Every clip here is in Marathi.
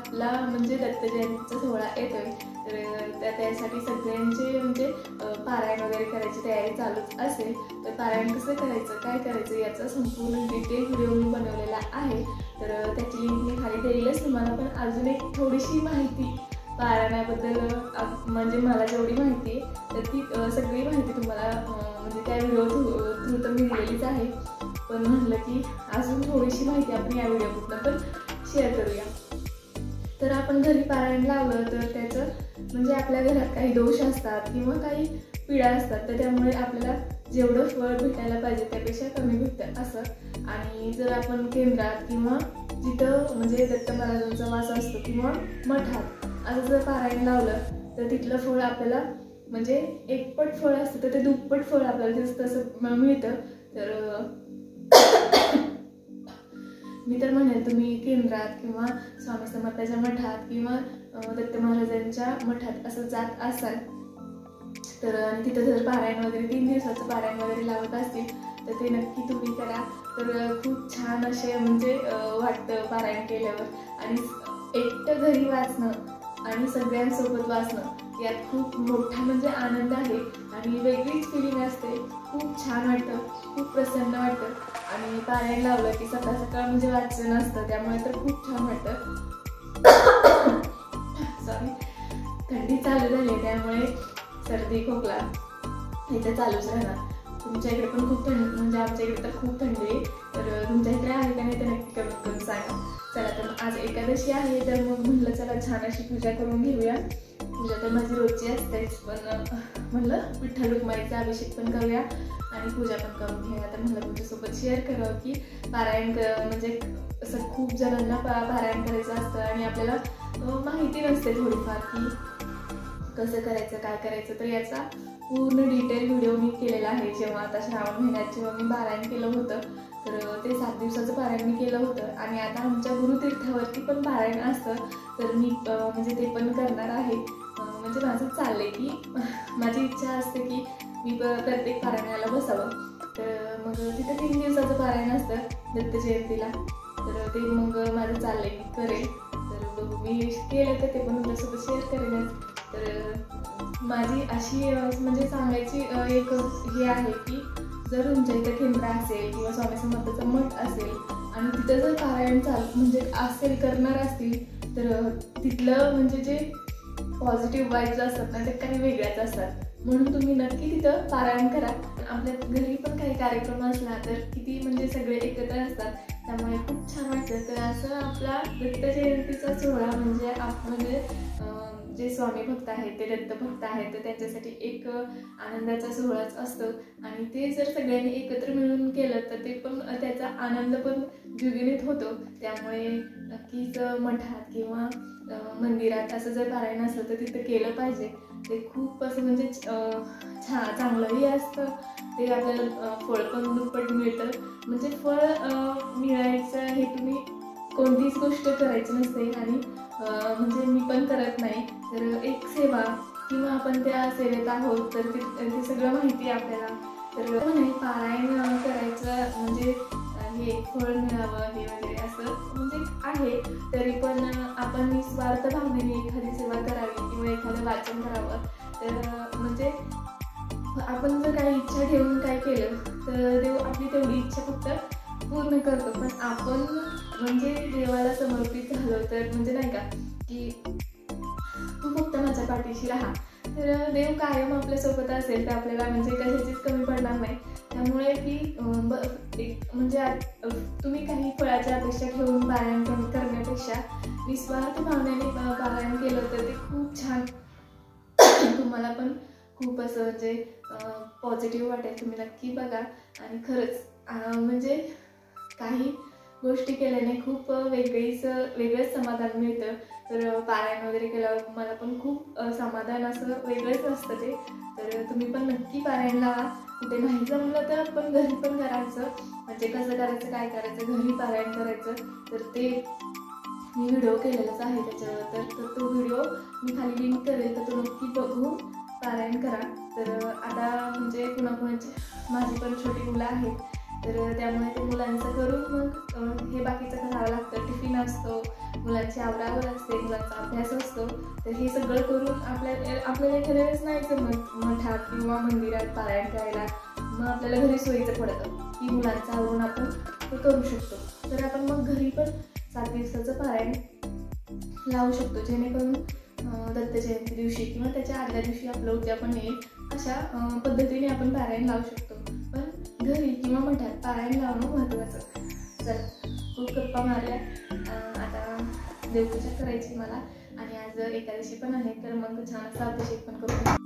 आपला म्हणजे दत्त जयंतीचा सोहळा येतोय, तर त्यासाठी सगळ्यांचे म्हणजे पारायण वगैरे करायची तयारी चालूच असेल. तर पारायण कसं करायचं, काय करायचं याचा संपूर्ण डिटेल व्हिडिओ मी बनवलेला आहे. तर त्याची लिंक मी खाली देईलच तुम्हाला. पण अजून एक थोडीशी माहिती पारायणाबद्दल म्हणजे मला जेवढी माहिती आहे तर ती सगळी माहिती तुम्हाला म्हणजे त्या व्हिडिओ थ्रू तर मी दिलेलीच आहे. पण म्हटलं की अजून थोडीशी माहिती आपण या व्हिडिओमधून पण शेअर करूया. तर आपण घरी पारायण लावलं तर त्याचं म्हणजे आपल्या घरात काही दोष असतात किंवा काही पिढा असतात, तर त्यामुळे आपल्याला जेवढं फळ भेटायला पाहिजे त्यापेक्षा कमी भेटतं असं. आणि जर आपण केंद्रात किंवा जिथं म्हणजे दत्त महाराजांचा वास असतो किंवा मठात असं जर पारायण लावलं तर तिथलं फळ आपल्याला म्हणजे एकपट फळ असतं तर ते दुप्पट फळ आपल्याला तसं मिळतं. तर मी तर म्हणेन तुम्ही केंद्रात किंवा स्वामी समर्थाच्या मठात किंवा दत्त महाराजांच्या मठात असं जात असाल तर आणि तिथं जर पारायण वगैरे 3 दिवसाचं पारायण वगैरे लावत असतील तर ते नक्की तुम्ही करा. तर खूप छान असे म्हणजे वाटतं पारायण केल्यावर. आणि एकटं घरी वाचणं आणि सगळ्यांसोबत वाचणं यात खूप मोठा म्हणजे आनंद आहे आणि वेगळीच फिलिंग असते. खूप छान वाटतं, खूप प्रसन्न वाटतं. आणि पारायण लावलं की सकाळ सकाळ म्हणजे वाचन असतं त्यामुळे तर खूप छान वाटतं. सॉरी, थंडी चालू झाली त्यामुळे सर्दी खोकला इथं चालूच राहणार. तुमच्या इकडे पण खूप थंडी म्हणजे आमच्या इकडे तर खूप थंडी आहे. तर तुमच्या इकडे आहे का नाही ते नक्की कमेंट करून सांगा. चला, तर आज एकादशी आहे तर मग म्हटलं चला छान अशी पूजा करून घेऊया. पूजा तर माझी रोजची असतेच, पण म्हटलं विठ्ठल रुक्माईचा अभिषेक पण करूया आणि पूजा पण करून घेऊया. तर म्हटलं तुमच्यासोबत शेअर करावं की पारायण म्हणजे असं खूप जणांना पारायण करायचं असतं आणि आपल्याला माहिती नसते थोडीफार की कसं करायचं काय करायचं. तर याचा पूर्ण डिटेल व्हिडिओ मी केलेला आहे. जेव्हा आता श्रावण महिन्यात जेव्हा मी पारायण केलं होतं तर ते 7 दिवसाचं पारायण मी केलं होतं. आणि आता आमच्या गुरुतीर्थावरती पण पारायण असतं तर मी म्हणजे ते पण करणार आहे. म्हणजे माझं चाललंय की माझी इच्छा असते की मी प्रत्येक पारायणाला बसावं. तर मग तिथं 3 दिवसाचं पारायण असतं दत्त जयंतीला. तर ते मग माझं चाललंय की करेल. तर मी केलं तर ते पण तुमच्यासोबत शेअर करेनच. तर माझी अशी म्हणजे सांगायची एक हे आहे की जर तुमच्या इथं केंद्र असेल किंवा स्वामी समर्थाचा मठ असेल आणि तिथं जर पारायण म्हणजे असेल करणार असतील तर तिथलं म्हणजे जे पॉझिटिव्ह वाईब्स असतात ना ते काही वेगळ्याच असतात. म्हणून तुम्ही नक्की तिथं पारायण करा. आपल्या घरी पण काही कार्यक्रम असला तर किती म्हणजे सगळे एकत्र असतात त्यामुळे खूप छान वाटतं. तर असं आपला दत्त जयंतीचा सोहळा म्हणजे जे स्वामी भक्त आहेत ते दत्त भक्त आहेत तर त्यांच्यासाठी एक आनंदाचा सोहळाच असतो. आणि ते जर सगळ्यांनी एकत्र मिळून केलं तर ते पण त्याचा आनंद पण द्विगुणित होतो. त्यामुळे नक्कीच मठात किंवा मंदिरात असं जर पारायण असलं तर तिथं केलं पाहिजे. ते खूप असं म्हणजे चांगलंही असतं. ते आपल्याला फळ पण दुप्पट मिळतं. म्हणजे फळ मिळायचं हे तुम्ही कोणतीच गोष्ट करायची नसते आणि म्हणजे मी पण करत नाही. तर एक सेवा किंवा आपण त्या सेवेत आहोत तर ते सगळं माहिती आहे आपल्याला. तर नाही पारायण करायचं म्हणजे हे फळ मिळावं हे वगैरे असं म्हणजे आहे. तरी पण आपण निस्वार्थ भावनेने एखादी सेवा करावी किंवा एखादं वाचन करावं. तर म्हणजे आपण जर काही इच्छा ठेवून काय केलं तर देव आपली तेवढी इच्छा फक्त पूर्ण करतो. पण आपण म्हणजे देवाला समर्पित झालो तर म्हणजे नाही का की तू फक्त माझ्या पाठीशी राहा तर देव कायम आपल्यासोबत असेल तर आपल्याला म्हणजे कशाचीच कमी पडणार नाही. त्यामुळे की म्हणजे तुम्ही काही फळाच्या अपेक्षा ठेवून पारायण करण्यापेक्षा निस्वार्थ भावनेने पारायण केलं तर ते खूप छान तुम्हाला पण खूप असं म्हणजे पॉझिटिव्ह वाटेल. तुम्ही नक्की बघा. आणि खरंच म्हणजे काही गोष्टी केल्याने खूप वेगळंच समाधान मिळतं. तर पारायण वगैरे केल्यावर मला पण खूप समाधान असं वेगळंच असतं ते. तर तुम्ही पण नक्की पारायण लावा. कुठे नाही जमलं तर आपण घरी पण करायचं. म्हणजे कसं करायचं काय करायचं घरी पारायण करायचं तर ते मी व्हिडिओ केलेलाच आहे त्याच्यावर. तर तो व्हिडिओ मी खाली लिंक करेल तर तो नक्की बघून पारायण करा. तर आता म्हणजे कुणाकुणाची माझी पण छोटी मुलं आहेत तर त्यामुळे ते मुलांचं करून मग हे बाकीचं करावं लागतं. टिफिन असतो, मुलांची आवरावर असते, मुलांचा अभ्यास असतो. तर हे सगळं करून आपल्याला एखाद्या वेळेस नाही जमत मठात किंवा मंदिरात पारायण करायला, मग आपल्याला घरी सोयीचं पडतं की मुलांचं आवरून आपण ते करू शकतो. तर आपण मग घरी पण 7 दिवसाचं पारायण लावू शकतो, जेणेकरून दत्त जयंती दिवशी किंवा त्याच्या आदल्या दिवशी आपलं उद्यापन येईल अशा पद्धतीने आपण पारायण लावू शकतो. पण घरी किंवा मठात पारायण लावणं महत्त्वाचं. चला, खूप गप्पा मारल्या. आता देवपूजा करायची मला, आणि आज एकादशी पण आहे, तर मग छान असा अभिषेक पण करू.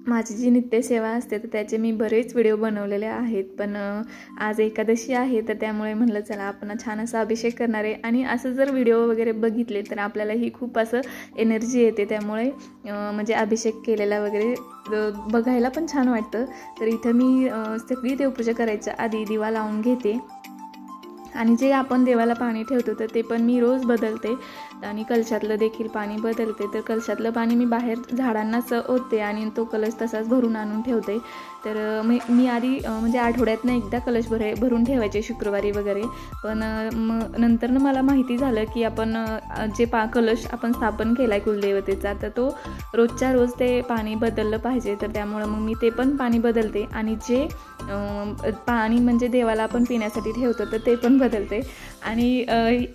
माझी जी नित्यसेवा असते तर त्याचे मी बरेच व्हिडिओ बनवलेले आहेत, पण आज एकादशी आहे तर त्यामुळे म्हटलं चला आपण छान असा अभिषेक करणार आहे. आणि असं जर व्हिडिओ वगैरे बघितले तर आपल्यालाही खूप असं एनर्जी येते, त्यामुळे म्हणजे अभिषेक केलेला वगैरे बघायला पण छान वाटतं. तर इथं मी सगळी देवपूजा करायच्या आधी दिवा लावून घेते, आणि जे आपण देवाला पाणी ठेवतो तर ते पण मी रोज बदलते, आणि कलशातलं देखील पाणी बदलते. तर कलशातलं पाणी मी बाहेर झाडांनाच ओतते आणि तो कलश तसाच भरून आणून ठेवते. तर मी आधी म्हणजे आठवड्यातनं एकदा कलश भरून ठेवायचे, शुक्रवारी वगैरे. पण नंतरनं मला माहिती झालं की आपण जे कलश आपण स्थापन केला आहे कुलदेवतेचा, तर तो रोजच्या रोज ते पाणी बदललं पाहिजे. तर त्यामुळं मग मी ते पण पाणी बदलते, आणि जे पाणी म्हणजे देवाला आपण पिण्यासाठी ठेवतो तर ते पण बदलते. आणि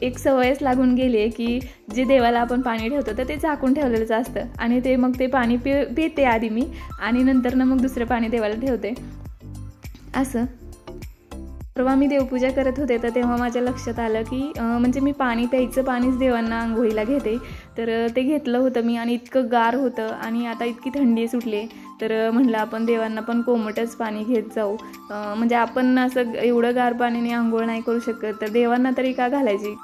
एक सवयच लागून गेली आहे की जे देवाला आपण पाणी ठेवतो तर ते झाकून ठेवलेलंच असतं, आणि ते मग ते पाणी पिते आधी मी, आणि नंतरनं मग दुसरं पाणी देवाला ठेवते असं. परवा मी देवपूजा करत होते तर तेव्हा माझ्या लक्षात आलं की म्हणजे मी पाणी प्यायचं पाणीच देवांना आंघोळीला घेते. तर ते घेतलं होतं मी, आणि इतकं गार होतं, आणि आता इतकी थंडी सुटली. तर म्हटलं आपण देवांना पण कोमटच पाणी घेत जाऊ. म्हणजे आपण असं एवढं गार पाण्याने आंघोळ नाही करू शकत, तर देवांना तरी का घालायची.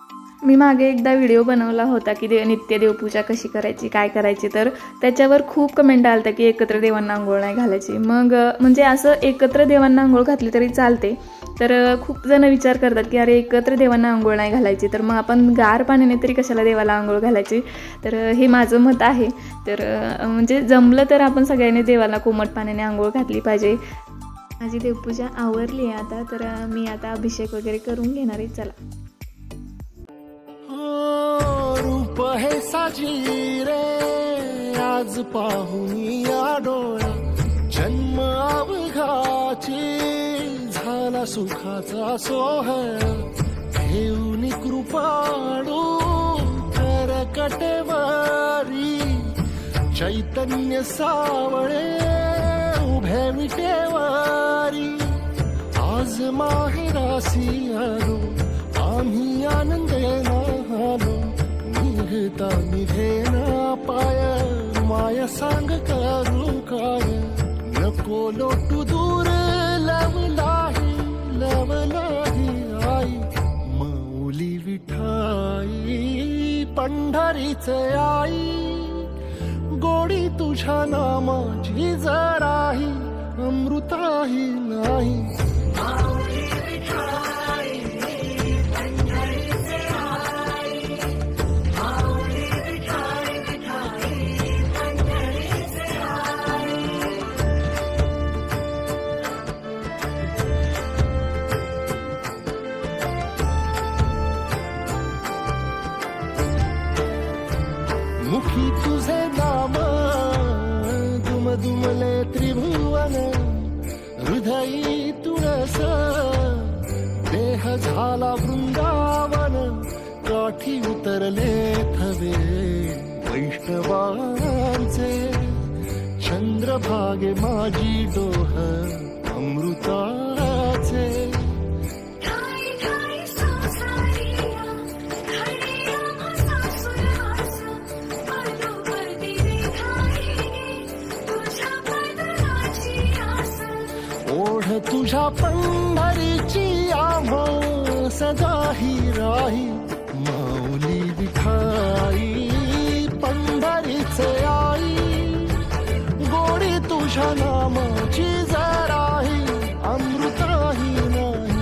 मी मागे एकदा व्हिडिओ बनवला होता की नित्य देवपूजा कशी करायची, काय करायची, तर त्याच्यावर खूप कमेंट आलं होतं की एकत्र देवांना आंघोळ नाही घालायची. मग म्हणजे असं एकत्र देवांना आंघोळ घातली तरी चालते. तर खूप जण विचार करतात की अरे एकत्र देवांना आंघोळ नाही घालायची, तर मग आपण गार पाण्याने तरी कशाला देवाला आंघोळ घालायची. तर हे माझं मत आहे. तर म्हणजे जमलं तर आपण सगळ्यांनी देवाला कोमट पाण्याने आंघोळ घातली पाहिजे. माझी देवपूजा आवरली आहे आता, तर मी आता अभिषेक वगैरे करून घेणार आहे. चला. रूप हे साजी रे आज पाहुनी या डोळा, जन्म अवघाची झाला सुखाचा सोहळा, घेऊन कृपाळू करकटवारी, चैतन्य सावळे उभे विटेवारी, आज माहेरासी आलो आम्ही आनंदेना आलो, निघता निघेना पाय माया सांग करू काय, नको लोटू दूर लवलाही लवलाही आई, मौली विठाई पंढरीचे आई, गोडी तुझ्या नामाची जराही अमृताही नाही. मुखी तुझे नाम दुमदुमले त्रिभुवन, हृदयी तुळस देह झाला वृंदावन, काठी उतरले थवे वैष्णवांचे, चंद्रभागे माझी डोह अमृताचे. ओढ तुझ्या पंढरीची आम्हा सदाही राही, माऊली विठाई पंढरीचे आई, गोडी तुझ्या नामाची जराही अमृताही नाही.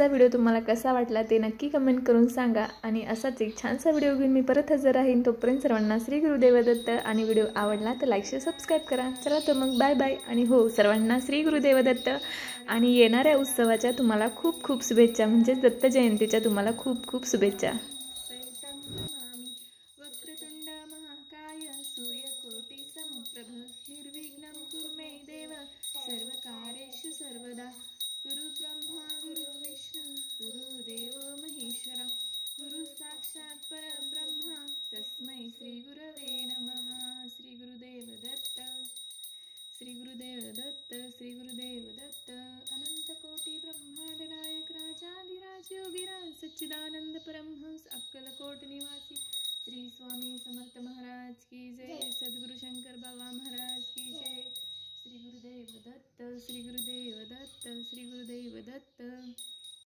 आजचा व्हिडिओ तुम्हाला कसा वाटला ते नक्की कमेंट करून सांगा. आणि असाच एक छानसा व्हिडिओ घेऊन मी परत हजर राहीन. तोपर्यंत सर्वांना श्री गुरुदेव दत्त. आणि व्हिडिओ आवडला तर लाईक शेअर सबस्क्राईब करा. चला तर मग बाय बाय. आणि हो, सर्वांना श्री गुरुदेव दत्त. आणि येणाऱ्या उत्सवाच्या तुम्हाला खूप खूप शुभेच्छा, म्हणजेच दत्त जयंतीच्या तुम्हाला खूप खूप शुभेच्छा. वक्रतुंड महाकाय सूर्यकोटि समप्रभ निर्विघ्नं कुरु मे देव सर्वकार्येषु सर्वदा. गुरु ब्रह्मा गुरु विष्णु गुरुदेवो महेश्वरा गुरु साक्षात् परब्रह्मा तस्मै श्री गुरवे नमः. श्री गुरुदेव दत्त. श्री गुरुदेव दत्त. श्री गुरुदेव दत्त. अनंत कोटि ब्रह्मांड नायक राजाधिराज योगीराज सच्चिदानंद परमहंस अक्कलकोट निवासी श्री स्वामी समर्थ महाराज की जय. सद्गुरु शंकर बाबा महाराज की जय. श्री गुरुदेव दत्त. श्री गुरुदेव दत्त. श्री गुरुदेव दत्त.